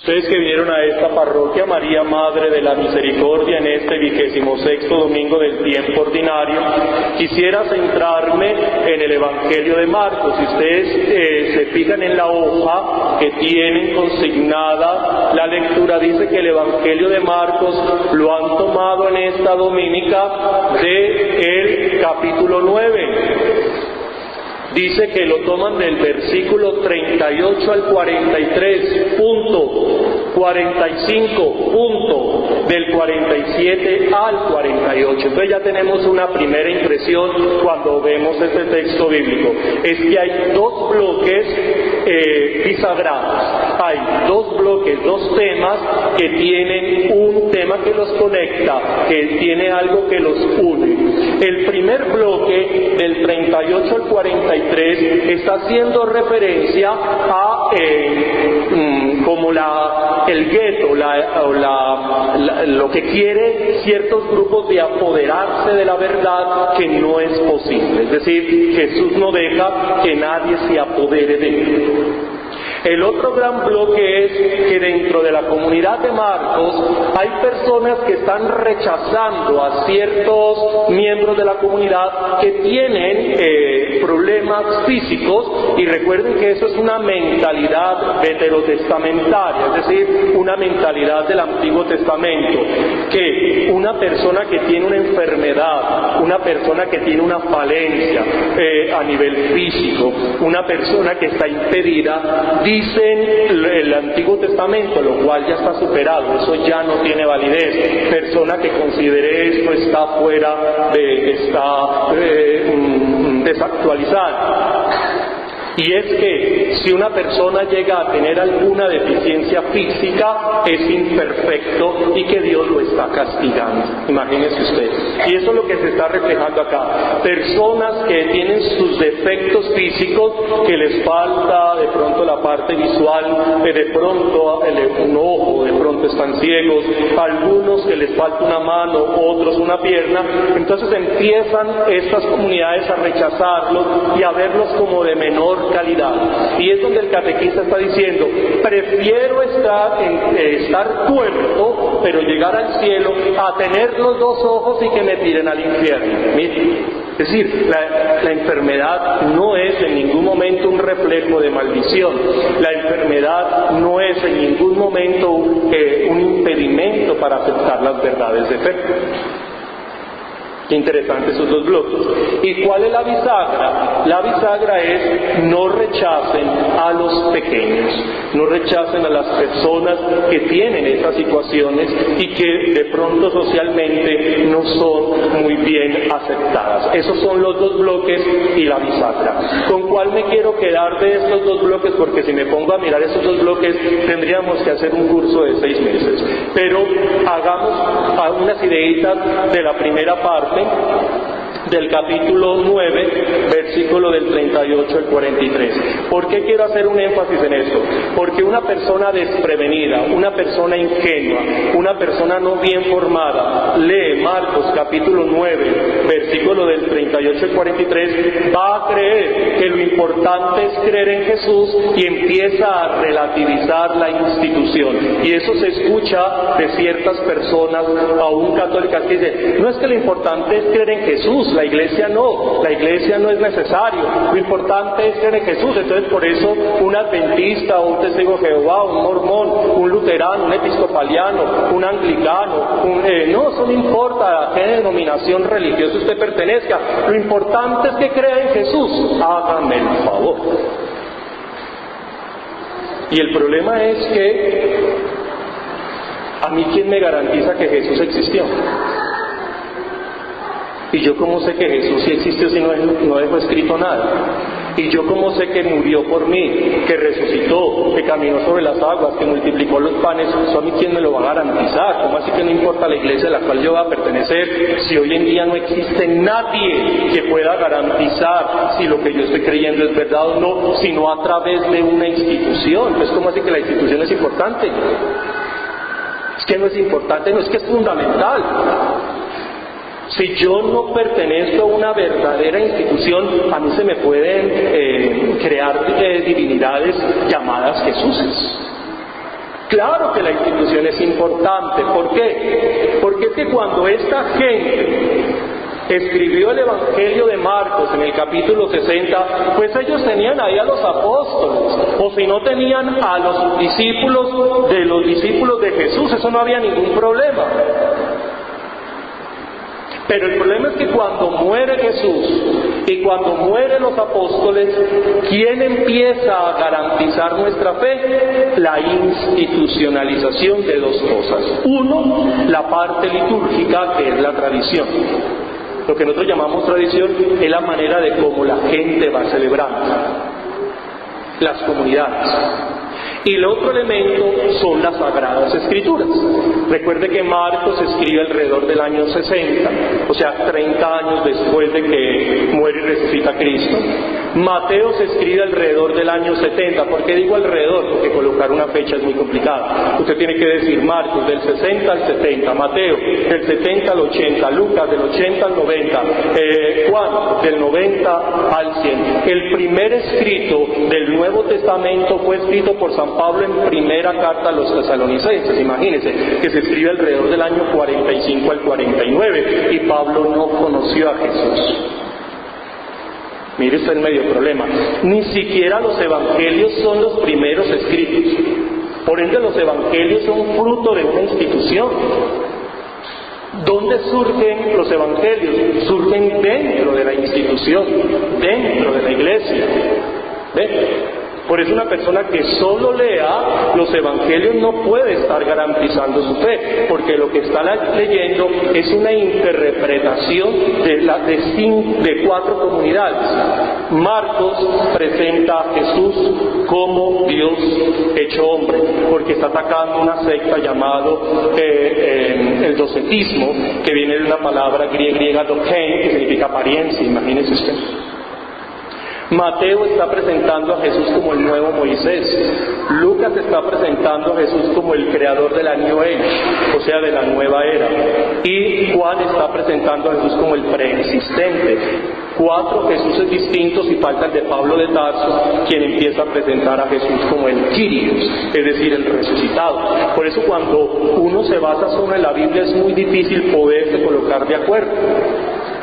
Ustedes que vinieron a esta parroquia María Madre de la Misericordia en este 26º domingo del tiempo ordinario, quisiera centrarme en el Evangelio de Marcos. Si ustedes se fijan en la hoja que tienen consignada la lectura, dice que el Evangelio de Marcos lo han tomado en esta dominica del capítulo 9. Dice que lo toman del versículo 38 al 43, punto, 45, punto, del 47 al 48. Entonces ya tenemos una primera impresión cuando vemos este texto bíblico. Es que hay dos bloques bisagrados. Hay dos bloques, dos temas que tienen un tema que los conecta, que tiene algo que los une. El primer bloque, del 38 al 43, está haciendo referencia a como el gueto, lo que quiere ciertos grupos de apoderarse de la verdad, que no es posible. Es decir, Jesús no deja que nadie se apodere de él. El otro gran bloque es que dentro de la comunidad de Marcos hay personas que están rechazando a ciertos miembros de la comunidad que tienen problemas físicos, y recuerden que eso es una mentalidad veterotestamentaria, es decir, una mentalidad del Antiguo Testamento, que una persona que tiene una enfermedad, una persona que tiene una falencia a nivel físico, una persona que está impedida, dicen el Antiguo Testamento, lo cual ya está superado, eso ya no tiene validez. Persona que considere esto está fuera está desactualizada. Y es que si una persona llega a tener alguna deficiencia física, es imperfecto y que Dios lo está castigando. Imagínense ustedes. Y eso es lo que se está reflejando acá. Personas que tienen sus defectos físicos, que les falta de pronto la parte visual, de pronto un ojo, de pronto están ciegos, algunos que les falta una mano, otros una pierna. Entonces empiezan estas comunidades a rechazarlos y a verlos como de menor calidad, y es donde el catequista está diciendo: prefiero estar tuerto pero llegar al cielo, a tener los dos ojos y que me tiren al infierno. Es decir, la enfermedad no es en ningún momento un reflejo de maldición, la enfermedad no es en ningún momento un impedimento para aceptar las verdades de fe. Qué interesante esos dos bloques. ¿Y cuál es la bisagra? La bisagra es: no rechacen a los pequeños, no rechacen a las personas que tienen esas situaciones y que de pronto socialmente no son muy bien aceptadas. Esos son los dos bloques y la bisagra. ¿Con cuál me quiero quedar de estos dos bloques? Porque si me pongo a mirar esos dos bloques tendríamos que hacer un curso de 6 meses. Pero hagamos unas ideitas de la primera parte del capítulo 9, versículo del 38 al 43. ¿Por qué quiero hacer un énfasis en esto? Porque una persona desprevenida, una persona ingenua, una persona no bien formada, lee Marcos capítulo 9, versículo del 38 al 43, va a creer que lo importante es creer en Jesús y empieza a relativizar la institución. Y eso se escucha de ciertas personas, aún católicas, que dicen: no es que lo importante es creer en Jesús, la iglesia no es necesario, lo importante es creer en Jesús. Entonces por eso un adventista, un testigo de Jehová, un mormón, un luterano, un episcopaliano, un anglicano, eso no importa a qué denominación religiosa usted pertenezca, lo importante es que crea en Jesús. Hágame el favor. Y el problema es que a mí, ¿quién me garantiza que Jesús existió? Y yo cómo sé que Jesús sí existió si no dejó escrito nada. Y yo cómo sé que murió por mí, que resucitó, que caminó sobre las aguas, que multiplicó los panes. ¿Eso a mí quién me lo va a garantizar? ¿Cómo así que no importa la iglesia a la cual yo voy a pertenecer, si hoy en día no existe nadie que pueda garantizar si lo que yo estoy creyendo es verdad o no, sino a través de una institución? Pues ¿cómo así que la institución es importante? Es que no es importante, no, es que es fundamental. Si yo no pertenezco a una verdadera institución, a mí se me pueden crear divinidades llamadas Jesuses. Claro que la institución es importante. ¿Por qué? Porque es que cuando esta gente escribió el Evangelio de Marcos en el capítulo 60, pues ellos tenían ahí a los apóstoles, o si no tenían a los discípulos de Jesús, eso no había ningún problema. Pero el problema es que cuando muere Jesús y cuando mueren los apóstoles, ¿quién empieza a garantizar nuestra fe? La institucionalización de dos cosas. Uno, la parte litúrgica, que es la tradición. Lo que nosotros llamamos tradición es la manera de cómo la gente va celebrando, las comunidades. Y el otro elemento son las Sagradas Escrituras. Recuerde que Marcos escribe alrededor del año 60, o sea, 30 años después de que muere y resucita Cristo. Mateo se escribe alrededor del año 70. ¿Por qué digo alrededor? Porque colocar una fecha es muy complicado. Usted tiene que decir Marcos del 60 al 70, Mateo del 70 al 80, Lucas del 80 al 90, Juan del 90 al 100. El primer escrito del Nuevo Testamento fue escrito por San Pablo en primera carta a los tesalonicenses. Imagínense que se escribe alrededor del año 45 al 49 y Pablo no conoció a Jesús. Mire, está el medio problema. Ni siquiera los evangelios son los primeros escritos. Por ende, los evangelios son fruto de una institución. ¿Dónde surgen los evangelios? Surgen dentro de la institución, dentro de la iglesia. ¿Ven? Por eso una persona que solo lea los evangelios no puede estar garantizando su fe, porque lo que está leyendo es una interpretación de 4 comunidades. Marcos presenta a Jesús como Dios hecho hombre, porque está atacando una secta llamado el docetismo, que viene de una palabra griega dokein, que significa apariencia. Imagínese usted. Mateo está presentando a Jesús como el nuevo Moisés. Lucas está presentando a Jesús como el creador de la New Age, o sea, de la nueva era. Y Juan está presentando a Jesús como el preexistente. 4 Jesuses distintos, y falta el de Pablo de Tarso, quien empieza a presentar a Jesús como el Kyrios, es decir, el resucitado. Por eso cuando uno se basa solo en la Biblia es muy difícil poderse colocar de acuerdo,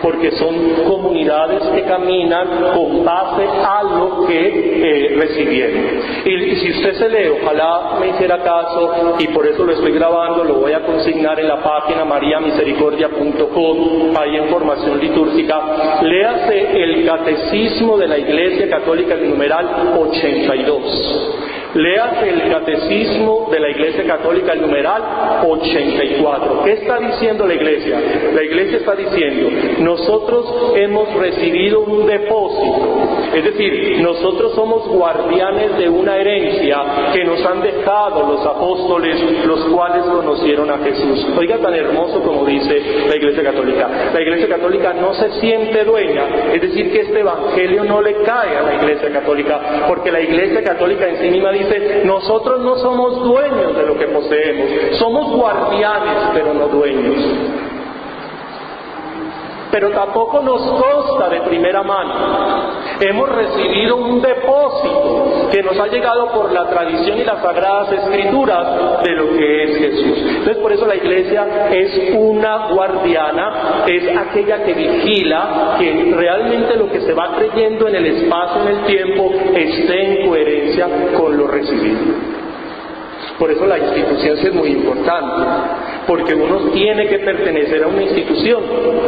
porque son comunidades que caminan con base a lo que recibieron. Y si usted se lee, ojalá me hiciera caso, y por eso lo estoy grabando, lo voy a consignar en la página mariamisericordia.com, hay información litúrgica. Léase el Catecismo de la Iglesia Católica, el numeral 82. Léase el Catecismo de la Iglesia Católica, el numeral 84. ¿Qué está diciendo la Iglesia? La Iglesia está diciendo: nosotros hemos recibido un depósito, es decir, nosotros somos guardianes de una herencia que nos han dejado los apóstoles, los cuales conocieron a Jesús. Oiga, tan hermoso como dice la Iglesia Católica. La Iglesia Católica no se siente dueña, es decir, que este Evangelio no le cae a la Iglesia Católica, porque la Iglesia Católica en sí misma dice: nosotros no somos dueños de lo que poseemos, somos guardianes, pero no dueños. Pero tampoco nos consta de primera mano. Hemos recibido un depósito que nos ha llegado por la tradición y las Sagradas Escrituras de lo que es Jesús. Entonces, por eso la Iglesia es una guardiana, es aquella que vigila que realmente lo que se va creyendo en el espacio, en el tiempo, esté en coherencia con lo recibido. Por eso la institución sí es muy importante, porque uno tiene que pertenecer a una institución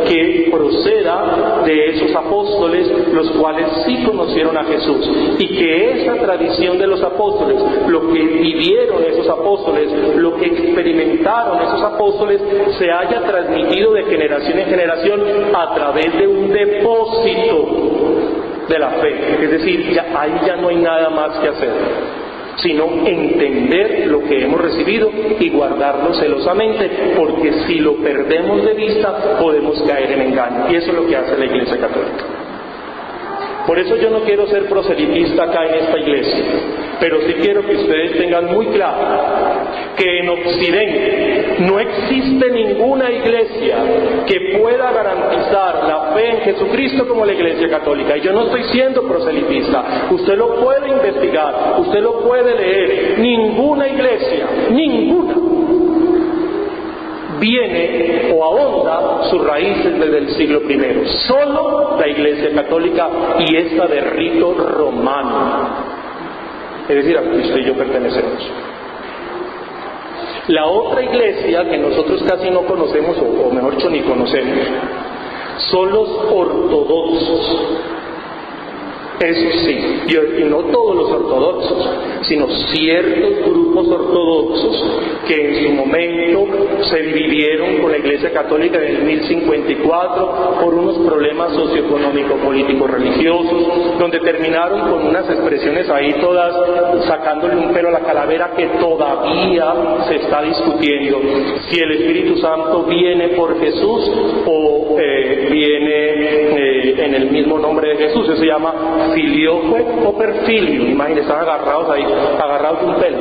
que proceda de esos apóstoles, los cuales sí conocieron a Jesús, y que esa tradición de los apóstoles, lo que vivieron esos apóstoles, lo que experimentaron esos apóstoles, se haya transmitido de generación en generación a través de un depósito de la fe. Es decir, ahí ya no hay nada más que hacer, sino entender lo que hemos recibido y guardarlo celosamente, porque si lo perdemos de vista podemos caer en engaño, y eso es lo que hace la Iglesia Católica. Por eso yo no quiero ser proselitista acá en esta iglesia, pero sí quiero que ustedes tengan muy claro que en Occidente No existe ninguna iglesia que pueda garantizar la fe en Jesucristo como la Iglesia Católica. Y yo no estoy siendo proselitista. Usted lo puede investigar, usted lo puede leer. Ninguna iglesia, ninguna, viene o ahonda sus raíces desde el siglo I. Solo la Iglesia Católica, y esta de rito romano. Es decir, a que usted y yo pertenecemos. La otra iglesia que nosotros casi no conocemos, o mejor dicho, ni conocemos, son los ortodoxos. Eso sí, y no todos los ortodoxos, sino ciertos grupos ortodoxos que en su momento se dividieron con la Iglesia Católica en el 1054 por unos problemas socioeconómicos, políticos, religiosos, donde terminaron con unas expresiones ahí todas sacándole un pelo a la calavera, que todavía se está discutiendo si el Espíritu Santo viene por Jesús o viene en el mismo nombre de Jesús. Eso se llama filioque o perfilio. Imagínense, están agarrados ahí, agarrados de un pelo.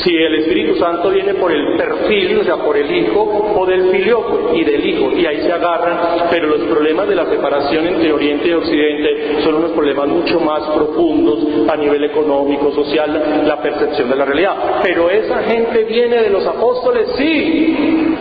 Si el Espíritu Santo viene por el perfil, o sea, por el Hijo, o del filioque y del Hijo, y ahí se agarran. Pero los problemas de la separación entre Oriente y Occidente son unos problemas mucho más profundos a nivel económico, social, la percepción de la realidad. Pero esa gente viene de los apóstoles, sí.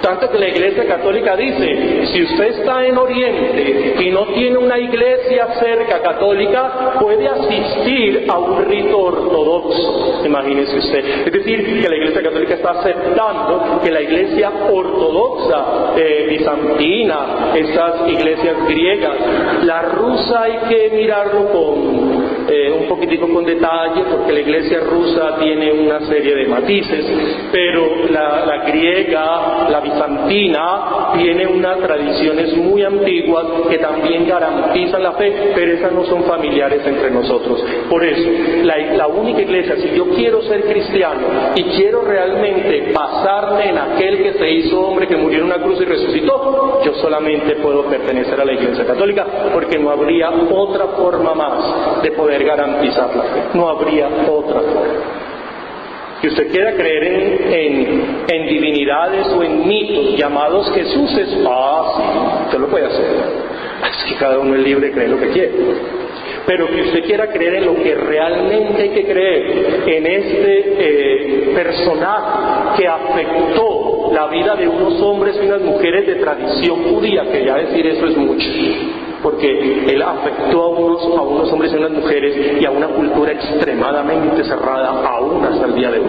Tanto que la Iglesia Católica dice, si usted está en Oriente y no tiene una iglesia cerca católica, puede asistir a un rito ortodoxo. Imagínese usted. Es decir, que la Iglesia Católica está aceptando que la Iglesia ortodoxa, bizantina, estas iglesias griegas, la rusa hay que mirarlo con un poquitico con detalle, porque la iglesia rusa tiene una serie de matices, pero la griega, la bizantina, tiene unas tradiciones muy antiguas que también garantizan la fe, pero esas no son familiares entre nosotros. Por eso, la única iglesia, si yo quiero ser cristiano y quiero realmente basarme en aquel que se hizo hombre, que murió en una cruz y resucitó, yo solamente puedo pertenecer a la Iglesia Católica, porque no habría otra forma más de poder garantizar la fe. No habría otra forma. Que usted quiera creer en divinidades o en mitos llamados Jesuses, sí, usted lo puede hacer. Es que cada uno es libre de creer lo que quiere. Pero que usted quiera creer en lo que realmente hay que creer, en este personaje que afectó la vida de unos hombres y unas mujeres de tradición judía, que ya decir eso es mucho, porque él afectó a unos hombres y unas mujeres y a una cultura extremadamente cerrada aún hasta el día de hoy.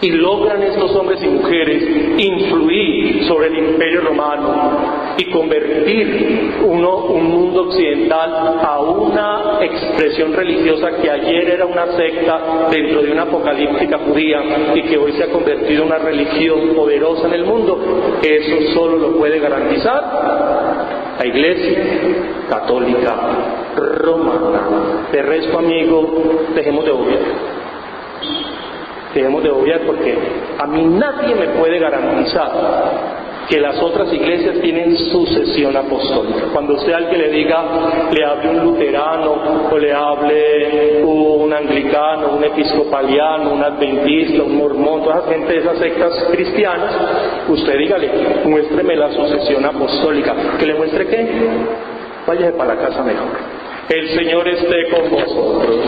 Y logran estos hombres y mujeres influir sobre el Imperio Romano y convertir un mundo occidental a una expresión religiosa que ayer era una secta dentro de una apocalíptica judía y que hoy se ha convertido en una religión poderosa en el mundo. Eso solo lo puede garantizar la Iglesia Católica Romana. De resto, amigo, dejemos de obviar. Dejemos de obviar, porque a mí nadie me puede garantizar que las otras iglesias tienen sucesión apostólica. Cuando usted a alguien le diga, le hable un luterano, o le hable un anglicano, un episcopaliano, un adventista, un mormón, toda esa gente de esas sectas cristianas, usted dígale, muéstreme la sucesión apostólica. ¿Que le muestre qué? Váyase para la casa mejor. El Señor esté con vosotros.